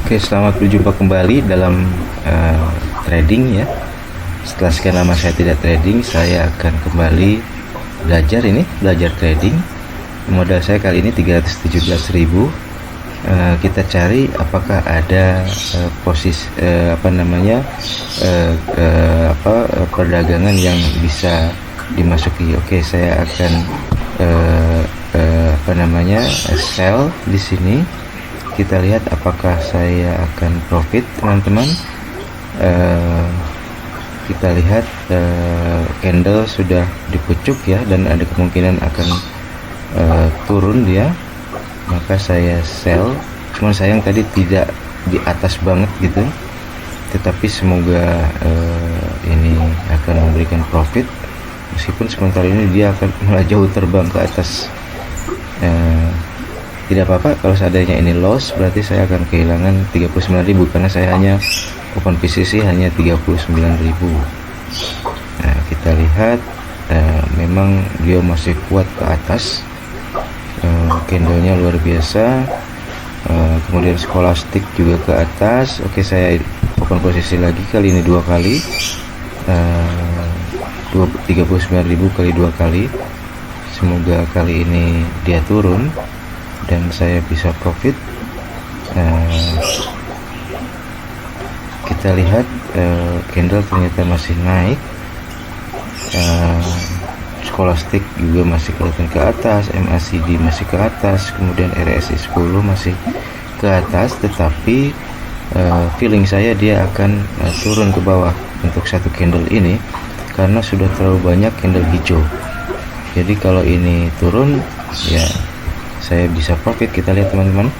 Oke, selamat berjumpa kembali dalam trading ya. Setelah sekian lama saya tidak trading, saya akan kembali belajar trading. Modal saya kali ini 317.000. Kita cari apakah ada posisi perdagangan yang bisa dimasuki. Oke, saya akan sell di sini. Kita lihat apakah saya akan profit, teman-teman. Kita lihat candle sudah dipucuk ya, dan ada kemungkinan akan turun dia, maka saya sell. Cuma sayang tadi tidak di atas banget gitu, tetapi semoga ini akan memberikan profit, meskipun sementara ini dia akan malah jauh terbang ke atas. Tidak apa-apa kalau seandainya ini loss, berarti saya akan kehilangan 39.000 karena saya hanya open posisi hanya 39.000. Nah, kita lihat memang dia masih kuat ke atas, candlenya luar biasa. Kemudian Scholastic juga ke atas. Oke, saya open posisi lagi, kali ini 2 kali, 39.000 kali 2 kali. Semoga kali ini dia turun dan saya bisa profit. Kita lihat candle ternyata masih naik. Scholastic juga masih kelihatan ke atas, MACD masih ke atas, kemudian RSI 10 masih ke atas, tetapi feeling saya dia akan turun ke bawah untuk satu candle ini karena sudah terlalu banyak candle hijau. Jadi kalau ini turun ya saya bisa profit. Kita lihat, teman-teman.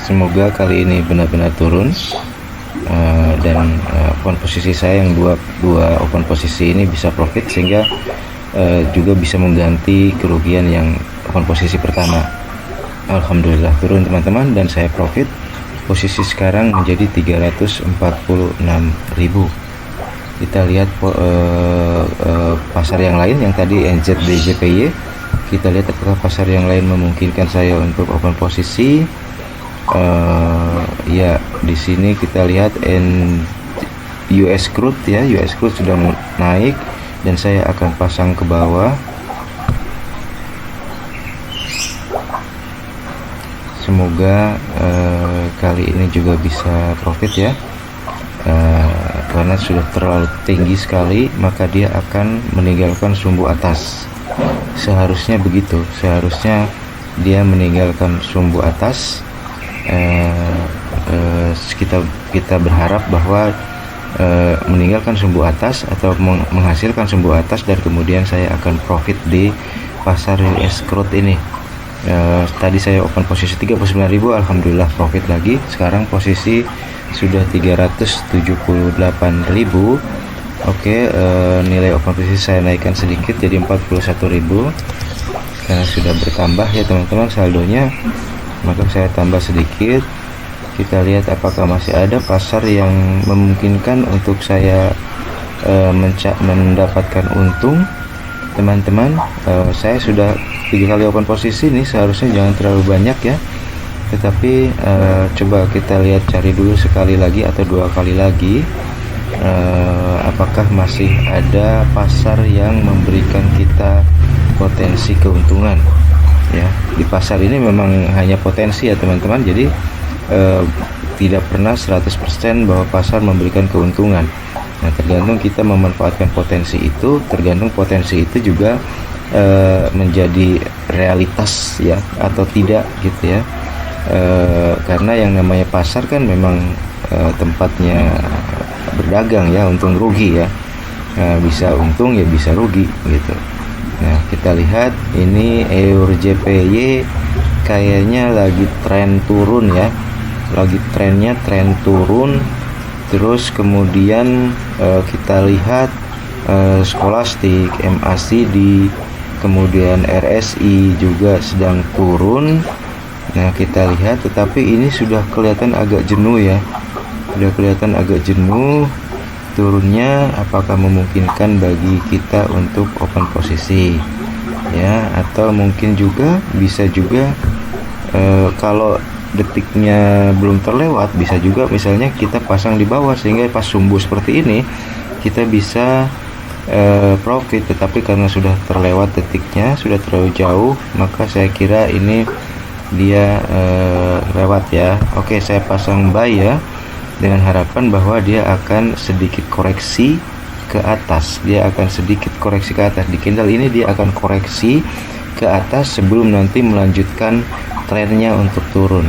Semoga kali ini benar-benar turun, dan open posisi saya yang dua open posisi ini bisa profit, sehingga juga bisa mengganti kerugian yang open posisi pertama. Alhamdulillah turun, teman-teman, dan saya profit. Posisi sekarang menjadi 346.000. Kita lihat pasar yang lain, yang tadi NZDJPY. Kita lihat apakah pasar yang lain memungkinkan saya untuk open posisi. Ya, di sini kita lihat US crude ya, US crude sudah naik dan saya akan pasang ke bawah. Semoga kali ini juga bisa profit ya. Karena sudah terlalu tinggi sekali, maka dia akan meninggalkan sumbu atas. Seharusnya begitu, seharusnya dia meninggalkan sumbu atas. Kita berharap bahwa meninggalkan sumbu atas atau menghasilkan sumbu atas, dan kemudian saya akan profit di pasar US crude ini. Tadi saya open posisi 39.000, alhamdulillah profit lagi. Sekarang posisi sudah 378.000. Oke, nilai open posisi saya naikkan sedikit jadi 41.000 karena sudah bertambah ya, teman-teman, saldonya. Maka saya tambah sedikit. Kita lihat apakah masih ada pasar yang memungkinkan untuk saya mendapatkan untung, teman-teman. Saya sudah 3 kali open posisi nih, seharusnya jangan terlalu banyak ya, tetapi coba kita lihat, cari dulu sekali lagi atau 2 kali lagi, apakah masih ada pasar yang memberikan kita potensi keuntungan ya. Di pasar ini memang hanya potensi ya, teman-teman, jadi tidak pernah 100% bahwa pasar memberikan keuntungan. Nah, tergantung kita memanfaatkan potensi itu, tergantung potensi itu juga menjadi realitas ya atau tidak gitu ya. Karena yang namanya pasar kan memang tempatnya berdagang ya, untung rugi ya. Bisa untung ya bisa rugi gitu. Nah, kita lihat ini EURJPY kayaknya lagi tren turun ya, lagi trennya tren turun. Terus kemudian kita lihat Scholastic, MACD, kemudian RSI juga sedang turun. Nah, kita lihat, tetapi ini sudah kelihatan agak jenuh ya, sudah kelihatan agak jenuh turunnya. Apakah memungkinkan bagi kita untuk open posisi ya, atau mungkin juga bisa juga Kalau detiknya belum terlewat, bisa juga misalnya kita pasang di bawah sehingga pas sumbu seperti ini kita bisa profit, tetapi karena sudah terlewat detiknya, sudah terlalu jauh, maka saya kira ini dia lewat ya. Oke, saya pasang buy ya, dengan harapan bahwa dia akan sedikit koreksi ke atas. Dia akan sedikit koreksi ke atas di candle ini, dia akan koreksi ke atas sebelum nanti melanjutkan trennya untuk turun.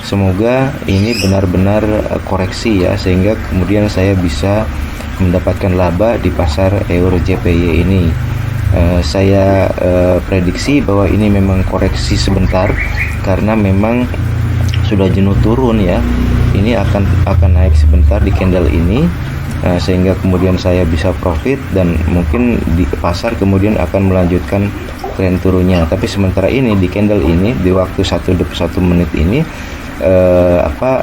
Semoga ini benar-benar koreksi ya, sehingga kemudian saya bisa mendapatkan laba di pasar euro JPY ini. Saya prediksi bahwa ini memang koreksi sebentar karena memang sudah jenuh turun ya. Ini akan naik sebentar di candle ini, sehingga kemudian saya bisa profit dan mungkin di pasar kemudian akan melanjutkan tren turunnya. Tapi sementara ini di candle ini di waktu 1 menit ini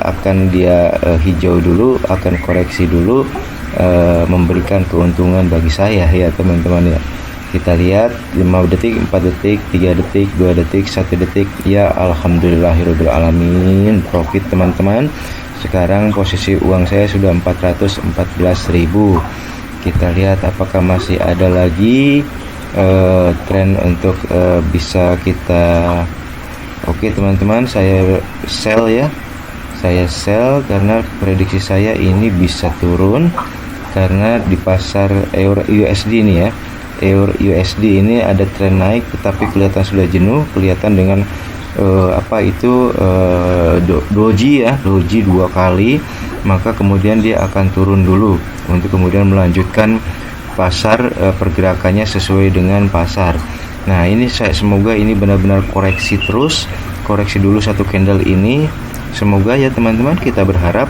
akan dia hijau dulu, akan koreksi dulu, memberikan keuntungan bagi saya ya teman-teman ya. Kita lihat 5 detik, 4 detik, 3 detik, 2 detik, 1 detik. Ya alhamdulillahirabbil alamin, profit teman-teman. Sekarang posisi uang saya sudah 414.000. Kita lihat apakah masih ada lagi tren untuk bisa kita. Oke teman-teman, saya sell ya. Saya sell karena prediksi saya ini bisa turun karena di pasar euro USD ini ya. Euro USD ini ada tren naik tetapi kelihatan sudah jenuh, kelihatan dengan doji ya, doji 2 kali, maka kemudian dia akan turun dulu untuk kemudian melanjutkan pasar pergerakannya sesuai dengan pasar. Nah ini semoga ini benar-benar koreksi terus, koreksi dulu satu candle ini. Semoga ya teman-teman, kita berharap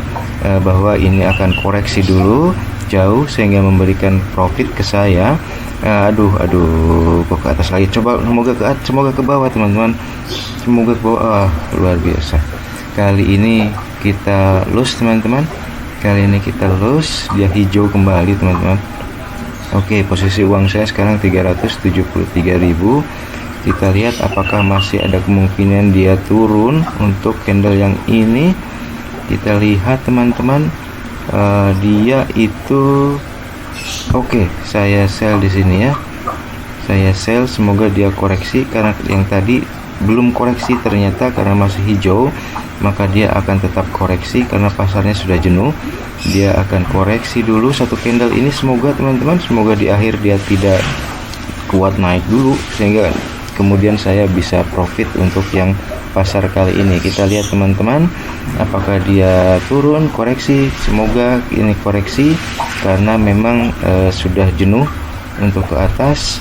bahwa ini akan koreksi dulu jauh sehingga memberikan profit ke saya. Aduh kok ke atas lagi, coba semoga ke bawah teman-teman, semoga ke bawah. Luar biasa, kali ini kita lose teman-teman, kali ini kita lose, dia hijau kembali teman-teman. Oke, posisi uang saya sekarang 373.000. Kita lihat apakah masih ada kemungkinan dia turun untuk candle yang ini. Kita lihat teman-teman, dia itu oke, saya sell di sini ya. Saya sell, semoga dia koreksi karena yang tadi belum koreksi ternyata karena masih hijau, maka dia akan tetap koreksi karena pasarnya sudah jenuh. Dia akan koreksi dulu satu candle ini, semoga teman-teman, semoga di akhir dia tidak kuat naik dulu sehingga kemudian saya bisa profit untuk yang pasar kali ini. Kita lihat teman-teman, apakah dia turun, koreksi. Semoga ini koreksi karena memang sudah jenuh untuk ke atas.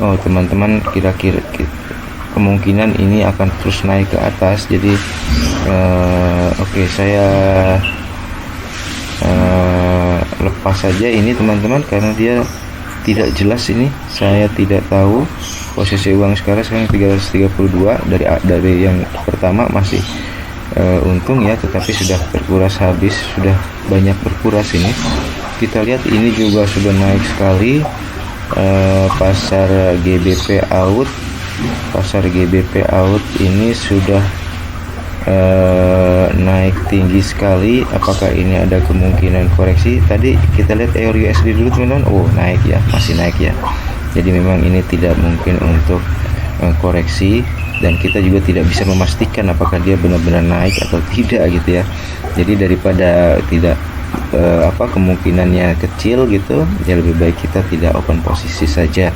Oh teman-teman, kira-kira kemungkinan ini akan terus naik ke atas. Jadi oke, saya lepas saja ini teman-teman karena dia tidak jelas. Ini saya tidak tahu posisi uang sekarang 332. Dari yang pertama masih untung ya, tetapi sudah berkuras habis, sudah banyak berkuras ini. Kita lihat ini juga sudah naik sekali. Pasar GBP out, pasar GBP out ini sudah naik tinggi sekali. Apakah ini ada kemungkinan koreksi? Tadi kita lihat euro USD dulu teman-teman. Oh naik ya, masih naik ya. Jadi memang ini tidak mungkin untuk koreksi, dan kita juga tidak bisa memastikan apakah dia benar-benar naik atau tidak gitu ya. Jadi daripada tidak kemungkinannya kecil gitu, ya lebih baik kita tidak open posisi saja.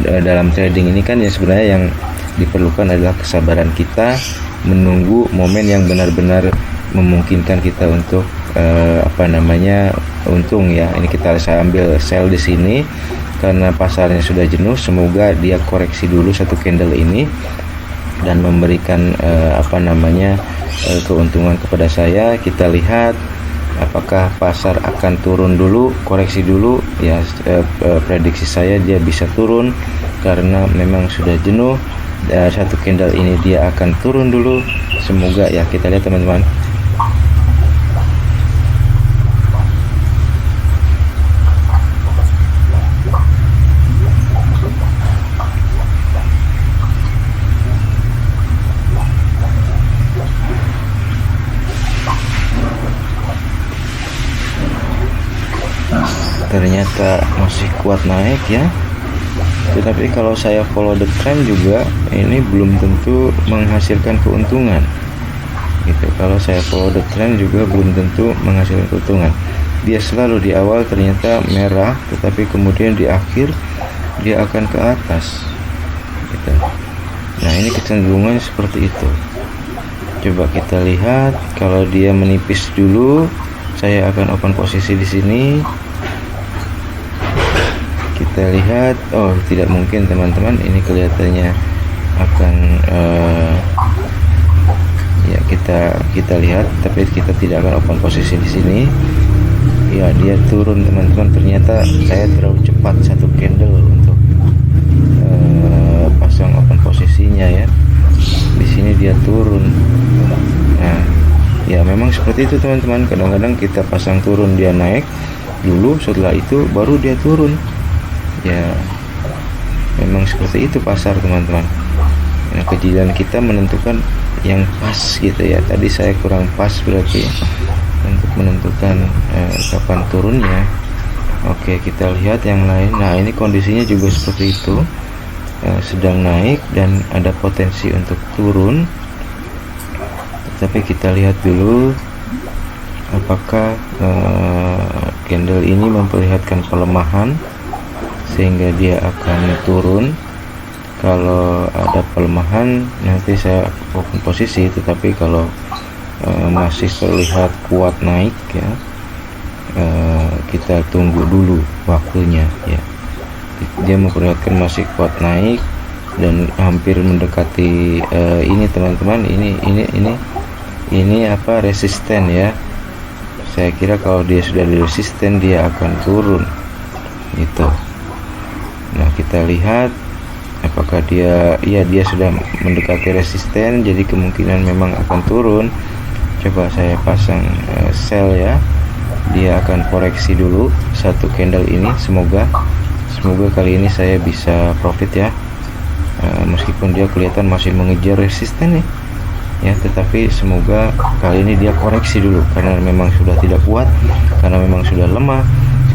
Dalam trading ini kan ya sebenarnya yang diperlukan adalah kesabaran kita menunggu momen yang benar-benar memungkinkan kita untuk untung ya. Ini saya ambil sell di sini karena pasarnya sudah jenuh. Semoga dia koreksi dulu satu candle ini dan memberikan keuntungan kepada saya. Kita lihat apakah pasar akan turun dulu, koreksi dulu ya. Prediksi saya dia bisa turun karena memang sudah jenuh. Satu candle ini dia akan turun dulu, semoga ya. Kita lihat teman-teman. ternyata masih kuat naik ya. Tetapi kalau saya follow the trend juga ini belum tentu menghasilkan keuntungan gitu. Kalau saya follow the trend juga belum tentu menghasilkan keuntungan. Dia selalu di awal ternyata merah, tetapi kemudian di akhir dia akan ke atas gitu. Nah, ini kecenderungan seperti itu. Coba kita lihat, kalau dia menipis dulu, saya akan open posisi di sini. Kita lihat, oh tidak mungkin teman-teman, ini kelihatannya akan ya kita lihat, tapi kita tidak akan open posisi di sini. Ya, dia turun teman-teman. Ternyata saya terlalu cepat satu candle untuk pasang open posisinya ya. Di sini dia turun. Nah, ya memang seperti itu teman-teman. Kadang-kadang kita pasang turun, dia naik dulu, setelah itu baru dia turun. Ya, memang seperti itu pasar teman-teman. Nah, kejadian kita menentukan yang pas gitu ya. Tadi saya kurang pas berarti untuk menentukan kapan turunnya. Oke, kita lihat yang lain. Nah, ini kondisinya juga seperti itu, sedang naik dan ada potensi untuk turun. Tapi kita lihat dulu apakah candle ini memperlihatkan pelemahan sehingga dia akan turun. Kalau ada pelemahan nanti saya open posisi, tetapi kalau masih terlihat kuat naik ya, kita tunggu dulu waktunya ya. Dia memperlihatkan masih kuat naik dan hampir mendekati ini teman-teman, ini apa, resisten ya. Saya kira kalau dia sudah di resisten dia akan turun gitu. Nah, kita lihat apakah dia sudah mendekati resisten, jadi kemungkinan memang akan turun. Coba saya pasang sell ya. Dia akan koreksi dulu satu candle ini. Semoga kali ini saya bisa profit ya. Meskipun dia kelihatan masih mengejar resisten nih ya, tetapi semoga kali ini dia koreksi dulu karena memang sudah tidak kuat, karena memang sudah lemah.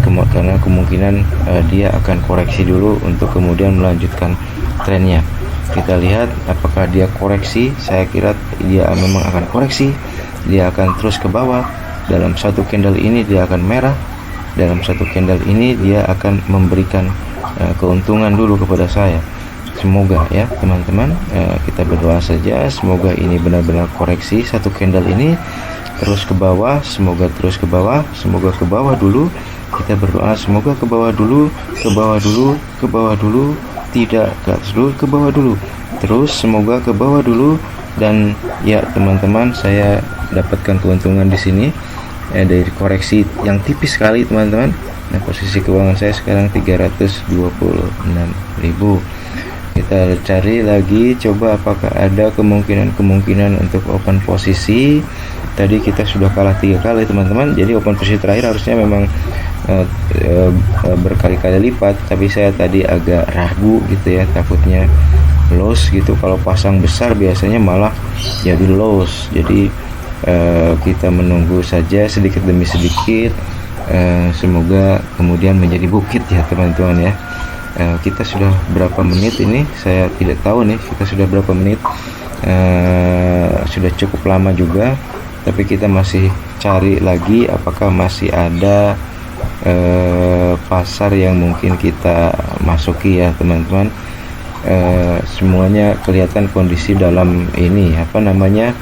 Karena kemungkinan dia akan koreksi dulu untuk kemudian melanjutkan trennya. Kita lihat apakah dia koreksi. Saya kira dia memang akan koreksi. Dia akan terus ke bawah. Dalam satu candle ini dia akan merah. Dalam satu candle ini dia akan memberikan keuntungan dulu kepada saya. Semoga ya teman-teman, kita berdoa saja semoga ini benar-benar koreksi satu candle ini terus ke bawah. Semoga terus ke bawah, semoga ke bawah dulu. Kita berdoa semoga ke bawah dulu, ke bawah dulu, ke bawah dulu, tidak ke atas dulu, ke bawah dulu, terus semoga ke bawah dulu. Dan ya teman-teman, saya dapatkan keuntungan di sini dari koreksi yang tipis sekali teman-teman. Nah, posisi keuangan saya sekarang 326.000. Kita cari lagi, coba apakah ada kemungkinan untuk open posisi. Tadi kita sudah kalah 3 kali teman-teman, jadi open posisi terakhir harusnya memang berkali-kali lipat, tapi saya tadi agak ragu gitu ya, takutnya loss gitu. Kalau pasang besar biasanya malah jadi loss. Jadi kita menunggu saja sedikit demi sedikit, semoga kemudian menjadi bukit ya teman-teman ya. Kita sudah berapa menit ini, saya tidak tahu nih kita sudah berapa menit. Sudah cukup lama juga, tapi kita masih cari lagi apakah masih ada pasar yang mungkin kita masuki ya teman-teman. Semuanya kelihatan kondisi dalam ini apa namanya,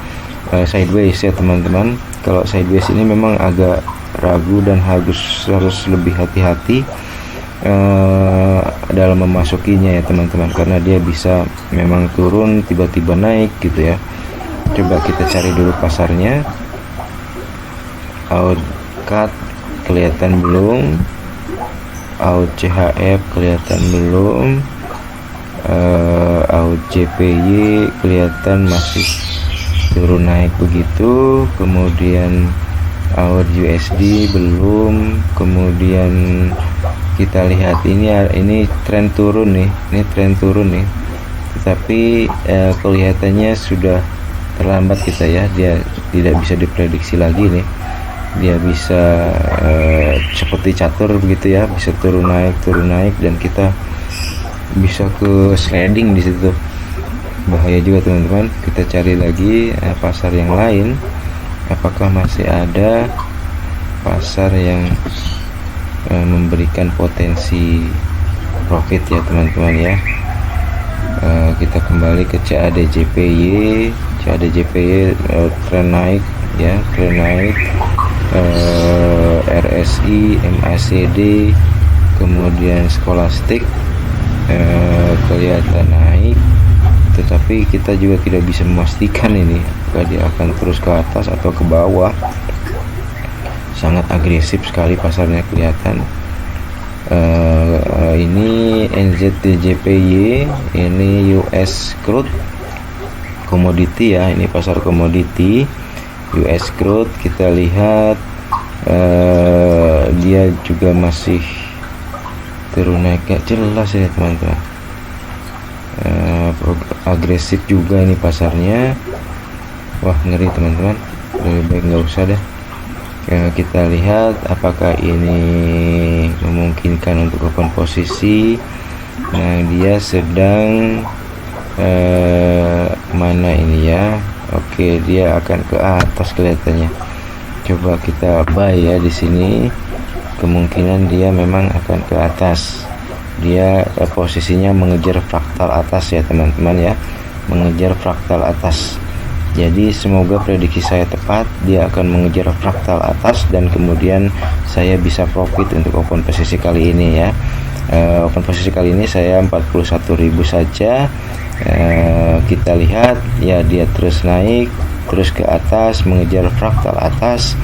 sideways ya teman-teman. Kalau sideways ini memang agak ragu dan harus lebih hati-hati dalam memasukinya ya teman-teman, karena dia bisa memang turun tiba-tiba naik gitu ya. Coba kita cari dulu pasarnya. Outcut kelihatan belum, out CHF kelihatan belum, out JPY kelihatan masih turun naik begitu. Kemudian out USD belum. Kemudian kita lihat ini tren turun nih, ini tren turun nih, tetapi kelihatannya sudah terlambat kita ya, dia tidak bisa diprediksi lagi nih. dia bisa seperti catur begitu ya, bisa turun naik, dan kita bisa ke sliding di situ. Bahaya juga teman-teman. Kita cari lagi pasar yang lain, apakah masih ada pasar yang memberikan potensi profit ya teman-teman ya. Kita kembali ke CADJPY. Tren naik ya, tren naik. RSI, MACD, kemudian Scholastic kelihatan naik, tetapi kita juga tidak bisa memastikan ini apakah dia akan terus ke atas atau ke bawah. Sangat agresif sekali pasarnya kelihatan. Ini NZDJPY, ini US crude commodity ya, ini pasar komoditi US crude. Kita lihat dia juga masih turun naik gak jelas ya teman-teman. Agresif juga ini pasarnya. Wah, ngeri teman-teman, lebih baik nggak usah deh. Kita lihat apakah ini memungkinkan untuk open posisi. Nah, dia sedang mana ini ya. Oke, dia akan ke atas kelihatannya. Coba kita buy ya di sini. Kemungkinan dia memang akan ke atas. Dia posisinya mengejar fraktal atas ya teman-teman ya, mengejar fraktal atas. Jadi semoga prediksi saya tepat, dia akan mengejar fraktal atas dan kemudian saya bisa profit untuk open posisi kali ini ya. Open posisi kali ini saya 41.000 saja. Kita lihat ya, dia terus naik, terus ke atas, mengejar fraktal atas.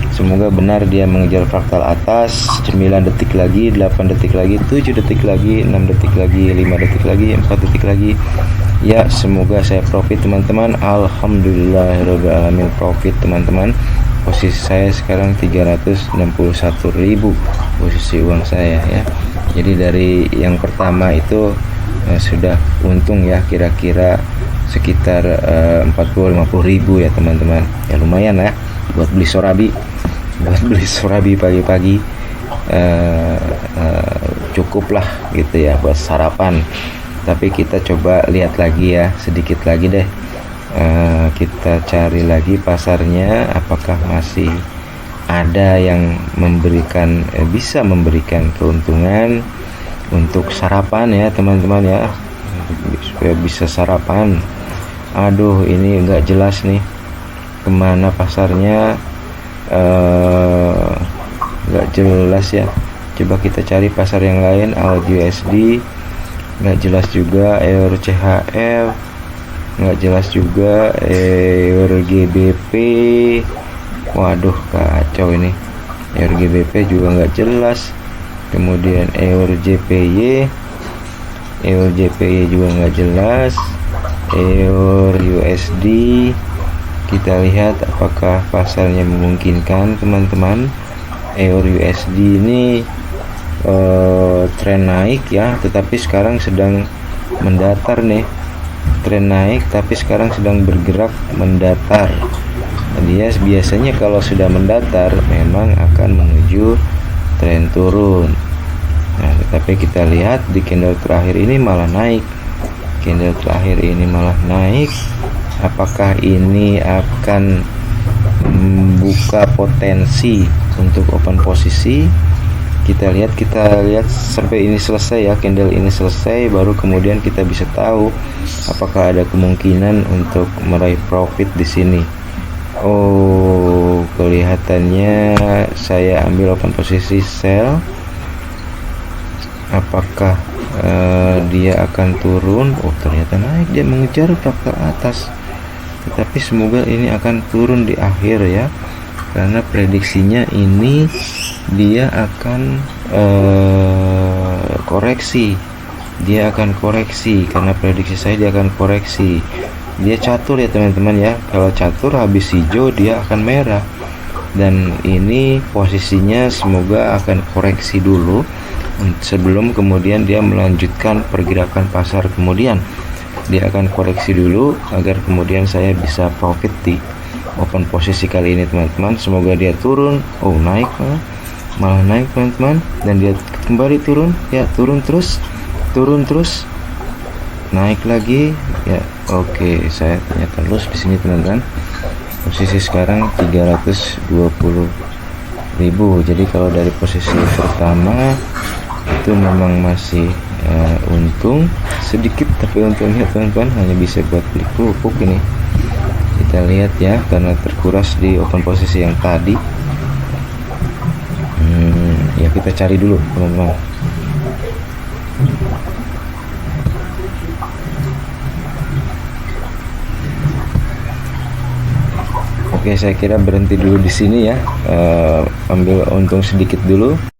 Semoga benar dia mengejar fraktal atas. 9 detik lagi, 8 detik lagi, 7 detik lagi, 6 detik lagi, 5 detik lagi, 4 detik lagi. Ya, semoga saya profit teman-teman. Alhamdulillahirobbilalamin, profit teman-teman. Posisi saya sekarang 361.000 posisi uang saya ya. Jadi dari yang pertama itu sudah untung ya, kira-kira sekitar 40-50 ribu ya teman-teman. Ya lumayan ya buat beli sorabi pagi-pagi. Cukup lah gitu ya buat sarapan. Tapi kita coba lihat lagi ya, sedikit lagi deh. Kita cari lagi pasarnya, apakah masih ada yang memberikan bisa memberikan keuntungan untuk sarapan ya teman-teman ya, supaya bisa sarapan. Aduh, ini enggak jelas nih kemana pasarnya, enggak jelas ya. Coba kita cari pasar yang lain. AUD/USD enggak jelas juga. EUR CHF enggak jelas juga. EUR GBP, waduh kacau ini. EUR GBP juga enggak jelas. Kemudian EUR JPY juga nggak jelas. EUR USD, kita lihat apakah pasarnya memungkinkan teman-teman. EUR USD ini tren naik ya, tetapi sekarang sedang mendatar nih. Tren naik tapi sekarang sedang bergerak mendatar. Dia biasanya kalau sudah mendatar memang akan menuju tren turun. Nah, tetapi kita lihat di candle terakhir ini malah naik. Candle terakhir ini malah naik. Apakah ini akan membuka potensi untuk open posisi? Kita lihat sampai ini selesai ya, candle ini selesai, baru kemudian kita bisa tahu apakah ada kemungkinan untuk meraih profit di sini. Oh, kelihatannya saya ambil open posisi sell. Apakah dia akan turun? Oh, ternyata naik, dia mengejar fraktal atas. Tetapi semoga ini akan turun di akhir ya, karena prediksinya ini dia akan koreksi. Dia akan koreksi, karena prediksi saya dia akan koreksi. Dia catur ya teman-teman ya. Kalau catur habis hijau dia akan merah, dan ini posisinya semoga akan koreksi dulu sebelum kemudian dia melanjutkan pergerakan pasar. Kemudian dia akan koreksi dulu agar kemudian saya bisa profit di open posisi kali ini teman-teman. Semoga dia turun. Oh, naik malah naik teman-teman, dan dia kembali turun ya, turun terus naik lagi ya. Oke, saya ternyata loss di sini teman-teman. Posisi sekarang 320.000. jadi kalau dari posisi pertama itu memang masih untung sedikit, tapi untungnya teman-teman hanya bisa buat beli pupuk ini. Kita lihat ya, karena terkuras di open posisi yang tadi. Ya kita cari dulu teman-teman. Oke, saya kira berhenti dulu di sini ya, ambil untung sedikit dulu.